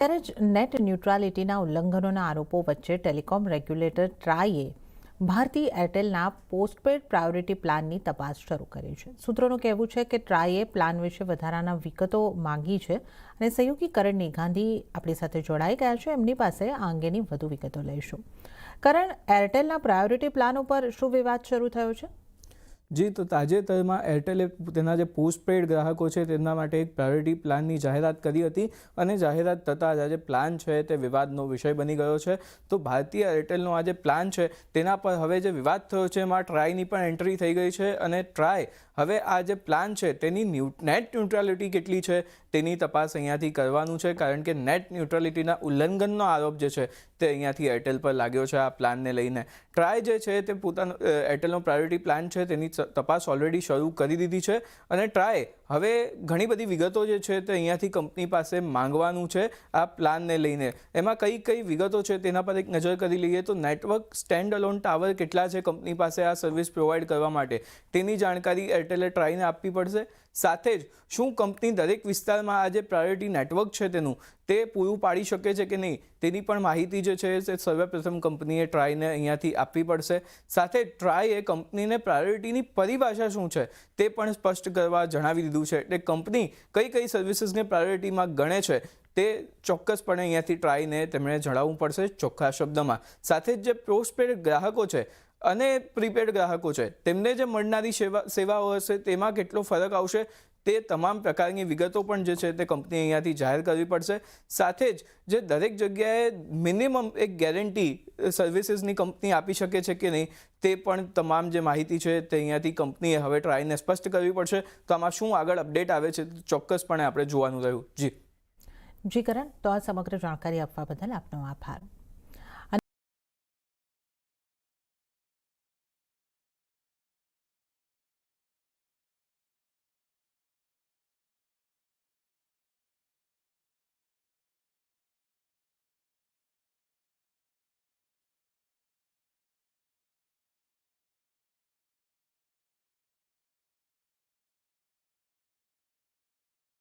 ત્યારે જ નેટ ન્યુટ્રાલિટીના ઉલ્લંઘનોના આરોપો વચ્ચે ટેલિકોમ રેગ્યુલેટર ટ્રાઈએ ભારતી એરટેલના પોસ્ટપેડ પ્રાયોરિટી પ્લાનની તપાસ શરૂ કરી છે. સૂત્રોનું કહેવું છે કે ટ્રાઈએ પ્લાન વિશે વધારાના વિગતો માંગી છે અને સહયોગી કરણની ગાંધી આપણી સાથે જોડાઈ ગયા છે. એમની પાસે આ અંગેની વધુ વિગતો લઈશું. કરણ, એરટેલના પ્રાયોરિટી પ્લાન ઉપર શું વિવાદ શરૂ થયો છે? જી, તો તાજેતરમાં એરટેલે તેના જે પોસ્ટપેડ ગ્રાહકો છે તેમના માટે એક પ્રાયોરિટી પ્લાનની જાહેરાત કરી હતી અને જાહેરાત થતાં જ આજે પ્લાન છે તે વિવાદનો વિષય બની ગયો છે. તો ભારતીય એરટેલનો આ જે પ્લાન છે તેના પર હવે જે વિવાદ થયો છે એમાં ટ્રાયની પણ એન્ટ્રી થઈ ગઈ છે અને ટ્રાય હવે આ જે પ્લાન છે તેની નેટ ન્યુટ્રાલિટી કેટલી છે તેની તપાસ અહીંયાથી કરવાનું છે, કારણ કે નેટ ન્યુટ્રાલિટીના ઉલ્લંઘનનો આરોપ જે છે તે અહીંયાથી એરટેલ પર લાગ્યો છે. આ પ્લાનને લઈને ટ્રાય જે છે તે પોતાનો એરટેલનો પ્રાયોરિટી પ્લાન છે તેની તપાસ ઓલરેડી શરૂ કરી દીધી છે અને ટ્રાય હવે ઘણી બધી વિગતો જે છે તે અહીંયાથી કંપની પાસે માંગવાનું છે આ પ્લાનને લઈને. એમાં કઈ કઈ વિગતો છે તેના પર એક નજર કરી લઈએ તો નેટવર્ક સ્ટેન્ડ અલોન ટાવર કેટલા છે કંપની પાસે આ સર્વિસ પ્રોવાઈડ કરવા માટે તેની જાણકારી એરટેલે ટ્રાયને આપવી પડશે. સાથે જ શું કંપની દરેક વિસ્તારમાં આ જે પ્રાયોરિટી નેટવર્ક છે તેનું તે પૂરું પાડી શકે છે કે નહીં તેની પણ માહિતી જે છે તે સર્વપ્રથમ કંપનીએ ટ્રાયને અહીંયાથી આપવી પડશે. સાથે ટ્રાયે કંપનીને પ્રાયોરિટીની પરિભાષા શું છે તે પણ સ્પષ્ટ કરવા જણાવી દીધું છે. એટલે કંપની કઈ કઈ સર્વિસીસને પ્રાયોરિટીમાં ગણે છે તે ચોક્કસપણે અહીંયાથી ટ્રાયને તેમણે જણાવવું પડશે ચોખ્ખા શબ્દમાં. સાથે જ જે પોસ્ટપેડ ગ્રાહકો છે અને પ્રીપેડ ગ્રાહકો છે તેમને જે મળનારી સેવાઓ હશે તેમાં કેટલો ફરક આવશે તે તમામ પ્રકારની વિગતો પણ જે છે તે કંપની અહીંયાથી જાહેર કરવી પડશે. સાથે જ જે દરેક જગ્યાએ મિનિમમ એક ગેરંટી સર્વિસીસની કંપની આપી શકે છે કે નહીં તે પણ તમામ જે માહિતી છે તે અહીંયાથી કંપનીએ હવે ટ્રાયને સ્પષ્ટ કરવી પડશે. તો આમાં શું આગળ અપડેટ આવે છે ચોક્કસપણે આપણે જોવાનું રહ્યું. જી કરણ, તો આ સમગ્ર જાણકારી આપવા બદલ આપનો આભાર.